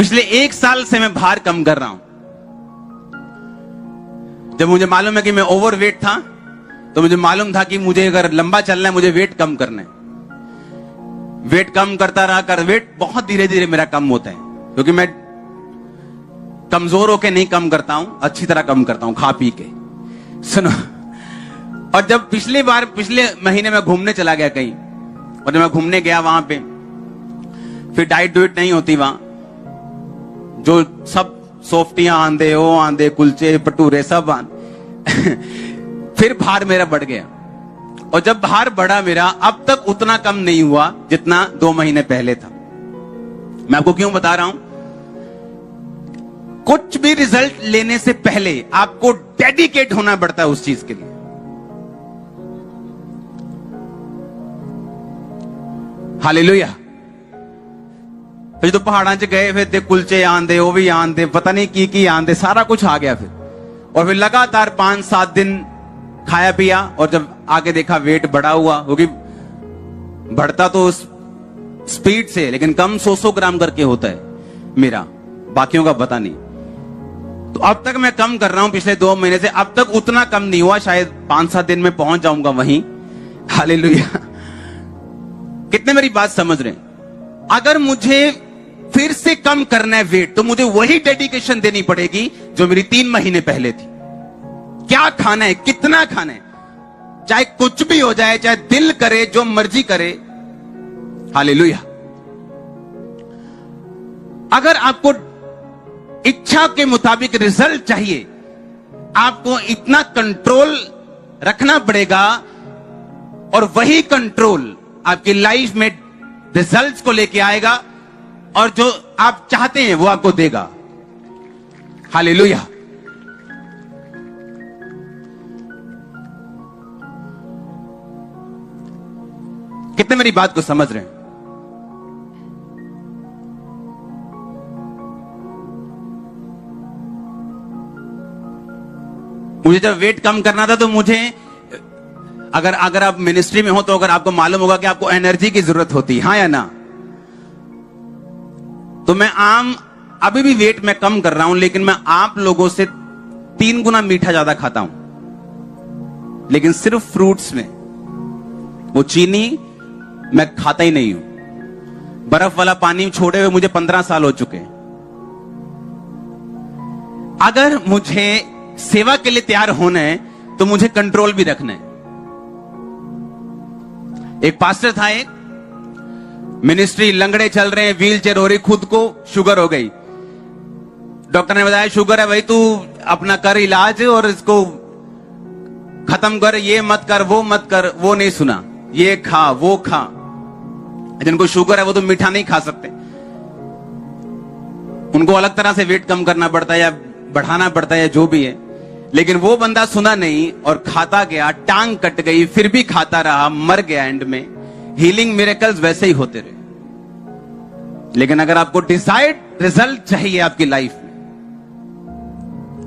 पिछले 1 साल से मैं भार कम कर रहा हूं। जब मुझे मालूम है कि मैं ओवरवेट था, तो मुझे मालूम था कि मुझे अगर लंबा चलना है, मुझे वेट कम करना है। वेट कम करता रहा, वेट बहुत धीरे धीरे मेरा कम होता है, क्योंकि मैं कमजोर होके नहीं कम करता हूं, अच्छी तरह कम करता हूं, खा पी के। सुनो, और जब पिछले महीने में घूमने चला गया कहीं, और जब मैं घूमने गया वहां पे, फिर डाइट डुइट नहीं होती वहां, जो सब सॉफ्टियां आंदे, वो आंदे, कुलचे भटूरे सब फिर भार मेरा बढ़ गया। और जब भार बढ़ा मेरा, अब तक उतना कम नहीं हुआ जितना 2 महीने पहले था। मैं आपको क्यों बता रहा हूं? कुछ भी रिजल्ट लेने से पहले आपको डेडिकेट होना पड़ता है उस चीज के लिए। हालेलुया। फिर तो पहाड़ां च गए, फिर ते कुलचे आंदे, वो भी आंदे, पता नहीं की आंदे, सारा कुछ आ गया फिर। और फिर लगातार 5-7 दिन खाया पिया, और जब आगे देखा वेट बढ़ा हुआ, क्योंकि बढ़ता तो स्पीड से, लेकिन कम 100 ग्राम करके होता है मेरा, बाकियों का पता नहीं। तो अब तक मैं कम कर रहा हूं पिछले 2 महीने से, अब तक उतना कम नहीं हुआ, शायद 5-7 दिन में पहुंच जाऊंगा वहीं। हालेलुया। कितने मेरी बात समझ रहे हैं? अगर मुझे फिर से कम करना है वेट, तो मुझे वही डेडिकेशन देनी पड़ेगी जो मेरी 3 महीने पहले थी। क्या खाना है, कितना खाना है, चाहे कुछ भी हो जाए, चाहे दिल करे, जो मर्जी करे। हालेलुया। अगर आपको इच्छा के मुताबिक रिजल्ट चाहिए, आपको इतना कंट्रोल रखना पड़ेगा, और वही कंट्रोल आपकी लाइफ में रिजल्ट्स को लेके आएगा, और जो आप चाहते हैं वो आपको देगा। हालेलुया। कितने मेरी बात को समझ रहे हैं? मुझे जब वेट कम करना था, तो मुझे अगर आप मिनिस्ट्री में हो, तो अगर आपको मालूम होगा कि आपको एनर्जी की जरूरत होती है, हाँ या ना? तो मैं अभी भी वेट में कम कर रहा हूं, लेकिन मैं आप लोगों से 3 गुना मीठा ज्यादा खाता हूं, लेकिन सिर्फ फ्रूट्स में। वो चीनी मैं खाता ही नहीं हूं। बर्फ वाला पानी छोड़े हुए मुझे 15 साल हो चुके हैं। अगर मुझे सेवा के लिए तैयार होना है, तो मुझे कंट्रोल भी रखना है। एक पास्टर था, एक मिनिस्ट्री, लंगड़े चल रहे हैं, व्हील चेयर हो रही, खुद को शुगर हो गई। डॉक्टर ने बताया शुगर है भाई, तू अपना कर इलाज और इसको खत्म कर, ये मत कर, वो मत कर। वो नहीं सुना, ये खा, वो खा। जिनको शुगर है वो तो मीठा नहीं खा सकते, उनको अलग तरह से वेट कम करना पड़ता है या बढ़ाना पड़ता है, या जो भी है। लेकिन वो बंदा सुना नहीं और खाता गया, टांग कट गई, फिर भी खाता रहा, मर गया एंड में। हीलिंग मिरेकल्स वैसे ही होते रहे। लेकिन अगर आपको डिजायर्ड रिजल्ट चाहिए आपकी लाइफ में,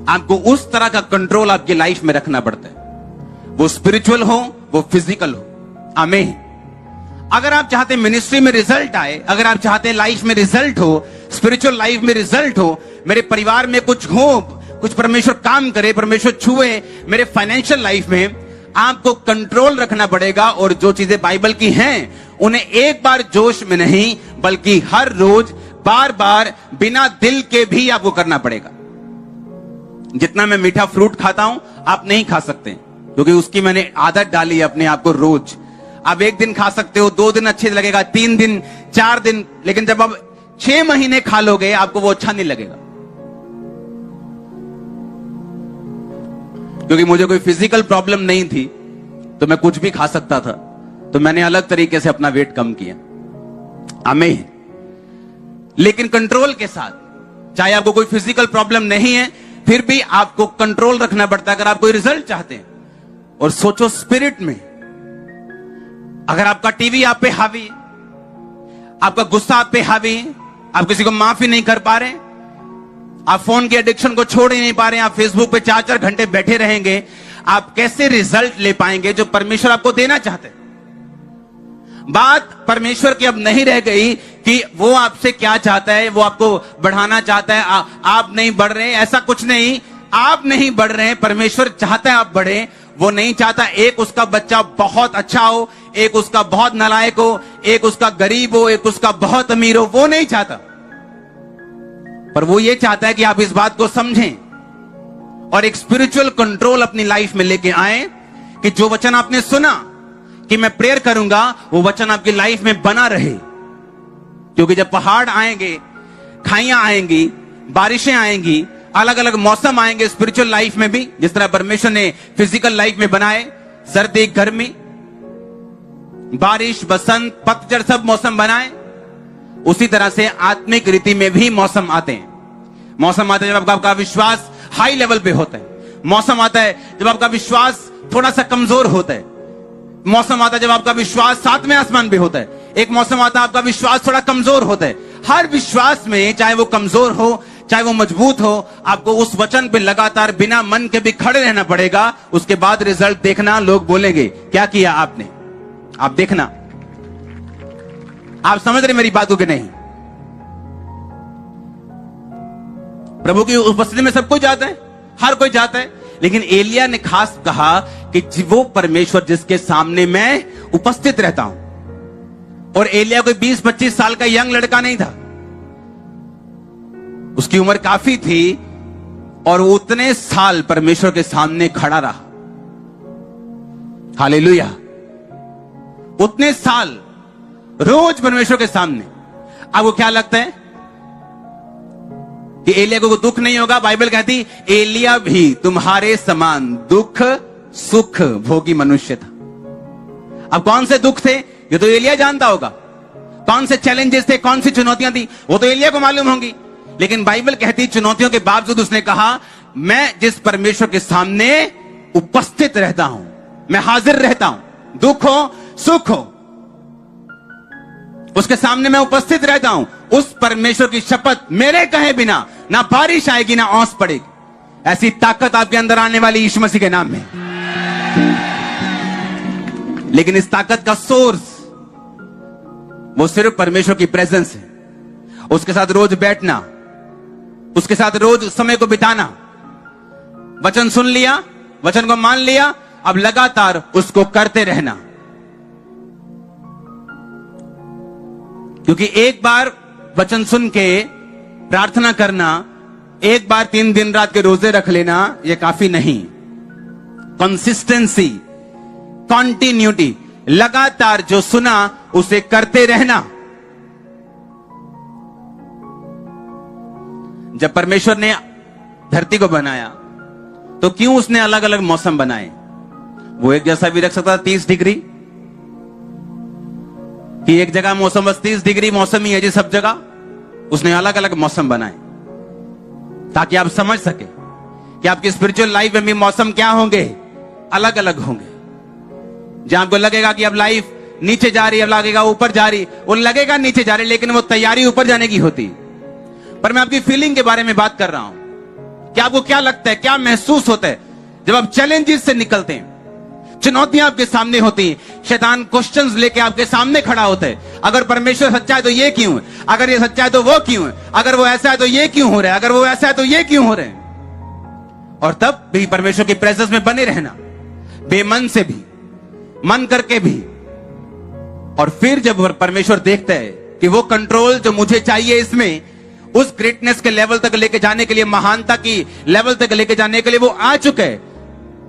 आपको उस तरह का कंट्रोल आपकी लाइफ में रखना पड़ता है, वो स्पिरिचुअल हो, वो फिजिकल हो। आमीन। अगर आप चाहते हैं मिनिस्ट्री में रिजल्ट आए, अगर आप चाहते हैं लाइफ में रिजल्ट हो, स्पिरिचुअल लाइफ में रिजल्ट हो, मेरे परिवार में कुछ हो, कुछ परमेश्वर काम करे, परमेश्वर छुए मेरे फाइनेंशियल लाइफ में, आपको कंट्रोल रखना पड़ेगा। और जो चीजें बाइबल की हैं, उन्हें एक बार जोश में नहीं, बल्कि हर रोज बार बार बिना दिल के भी आपको करना पड़ेगा। जितना मैं मीठा फ्रूट खाता हूं, आप नहीं खा सकते, क्योंकि उसकी मैंने आदत डाली है अपने आप को रोज। आप 1 दिन खा सकते हो, 2 दिन अच्छे लगेगा, 3 दिन, 4 दिन, लेकिन जब आप 6 महीने खा लोगे, आपको वो अच्छा नहीं लगेगा। क्योंकि मुझे कोई फिजिकल प्रॉब्लम नहीं थी, तो मैं कुछ भी खा सकता था, तो मैंने अलग तरीके से अपना वेट कम किया। आमीन। लेकिन कंट्रोल के साथ। चाहे आपको कोई फिजिकल प्रॉब्लम नहीं है, फिर भी आपको कंट्रोल रखना पड़ता है अगर आप कोई रिजल्ट चाहते हैं। और सोचो स्पिरिट में, अगर आपका टीवी आप पे हावी है, आपका गुस्सा आप पे हावी है, आप किसी को माफ ही नहीं कर पा रहे, आप फोन के एडिक्शन को छोड़ ही नहीं पा रहे हैं, आप फेसबुक पे 4-4 घंटे बैठे रहेंगे, आप कैसे रिजल्ट ले पाएंगे जो परमेश्वर आपको देना चाहते हैं? बात परमेश्वर की अब नहीं रह गई कि वो आपसे क्या चाहता है, वो आपको बढ़ाना चाहता है, आप नहीं बढ़ रहे, ऐसा कुछ नहीं। आप नहीं बढ़ रहे, परमेश्वर चाहता है आप बढ़े। वो नहीं चाहता एक उसका बच्चा बहुत अच्छा हो, एक उसका बहुत नालायक हो, एक उसका गरीब हो, एक उसका बहुत अमीर हो, वो नहीं चाहता। पर वो ये चाहता है कि आप इस बात को समझें और एक स्पिरिचुअल कंट्रोल अपनी लाइफ में लेके आए कि जो वचन आपने सुना कि मैं प्रेयर करूंगा, वो वचन आपकी लाइफ में बना रहे। क्योंकि जब पहाड़ आएंगे, खाइयां आएंगी, बारिशें आएंगी, अलग अलग मौसम आएंगे स्पिरिचुअल लाइफ में भी, जिस तरह परमेश्वर ने फिजिकल लाइफ में बनाए, सर्दी, गर्मी, बारिश, बसंत, पतझड़, सब मौसम बनाए, उसी तरह से आत्मिक रीति में भी मौसम आते हैं। मौसम आता है जब आपका विश्वास हाई लेवल पे होता है। मौसम आता है जब आपका विश्वास थोड़ा सा कमजोर होता है। मौसम आता है जब आपका विश्वास सातवें आसमान पे होता है। एक मौसम आता है आपका विश्वास थोड़ा कमजोर होता है। हर विश्वास में, चाहे वो कमजोर हो चाहे वो मजबूत हो, आपको उस वचन पे लगातार बिना मन के भी खड़े रहना पड़ेगा। उसके बाद रिजल्ट देखना, लोग बोलेंगे क्या किया आपने, आप देखना। आप समझ रहे मेरी बातों के नहीं? प्रभु की उपस्थिति में सब कोई जाता है, हर कोई जाता है, लेकिन एलिया ने खास कहा कि वो परमेश्वर जिसके सामने मैं उपस्थित रहता हूं। और एलिया कोई 20-25 साल का यंग लड़का नहीं था, उसकी उम्र काफी थी और वो उतने साल परमेश्वर के सामने खड़ा रहा। हालेलुया। उतने साल रोज परमेश्वर के सामने। आपको क्या लगता है कि एलिया को दुख नहीं होगा? बाइबल कहती एलिया भी तुम्हारे समान दुख सुख भोगी मनुष्य था। अब कौन से दुख थे ये तो एलिया जानता होगा, कौन से चैलेंजेस थे, कौन सी चुनौतियां थी, वो तो एलिया को मालूम होंगी। लेकिन बाइबल कहती चुनौतियों के बावजूद उसने कहा मैं जिस परमेश्वर के सामने उपस्थित रहता हूं, मैं हाजिर रहता हूं, दुख हो सुख हो, उसके सामने मैं उपस्थित रहता हूं। उस परमेश्वर की शपथ मेरे कहे बिना ना बारिश आएगी ना ओस पड़ेगी। ऐसी ताकत आपके अंदर आने वाली यीशु मसीह के नाम में। लेकिन इस ताकत का सोर्स वो सिर्फ परमेश्वर की प्रेजेंस है। उसके साथ रोज बैठना, उसके साथ रोज समय को बिताना। वचन सुन लिया, वचन को मान लिया, अब लगातार उसको करते रहना। क्योंकि एक बार वचन सुन के प्रार्थना करना, एक बार 3 दिन रात के रोजे रख लेना, यह काफी नहीं। कंसिस्टेंसी, कॉन्टिन्यूटी, लगातार जो सुना उसे करते रहना। जब परमेश्वर ने धरती को बनाया तो क्यों उसने अलग अलग मौसम बनाए? वो एक जैसा भी रख सकता था 30 डिग्री कि एक जगह मौसम बस 30 डिग्री मौसम ही है जी सब जगह। उसने अलग अलग मौसम बनाए ताकि आप समझ सके कि आपकी स्पिरिचुअल लाइफ में भी मौसम क्या होंगे, अलग अलग होंगे। जहां आपको लगेगा कि अब लाइफ नीचे जा रही है, अब लगेगा ऊपर जा रही, वो लगेगा नीचे जा रही, लेकिन वो तैयारी ऊपर जाने की होती। पर मैं आपकी फीलिंग के बारे में बात कर रहा हूं कि आपको क्या लगता है, क्या महसूस होता है जब आप चैलेंजेस से निकलते हैं, चुनौतियां आपके सामने होती हैं, शैतान क्वेश्चंस लेके आपके सामने खड़ा होता है। अगर परमेश्वर सच्चा है तो ये क्यों है, अगर ये सच्चा है तो वो क्यों है, अगर वो ऐसा है तो ये क्यों हो रहा है, अगर वो ऐसा है तो ये क्यों हो रहे हैं। और तब भी परमेश्वर की प्रेजेंस में बने रहना, बेमन से भी, मन करके भी। और फिर जब परमेश्वर देखता है कि वो कंट्रोल जो मुझे चाहिए इसमें, उस ग्रेटनेस के लेवल तक लेके जाने के लिए, महानता की लेवल तक लेके जाने के लिए वो आ चुका है।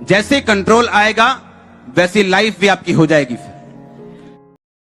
जैसे कंट्रोल आएगा वैसी लाइफ भी आपकी हो जाएगी।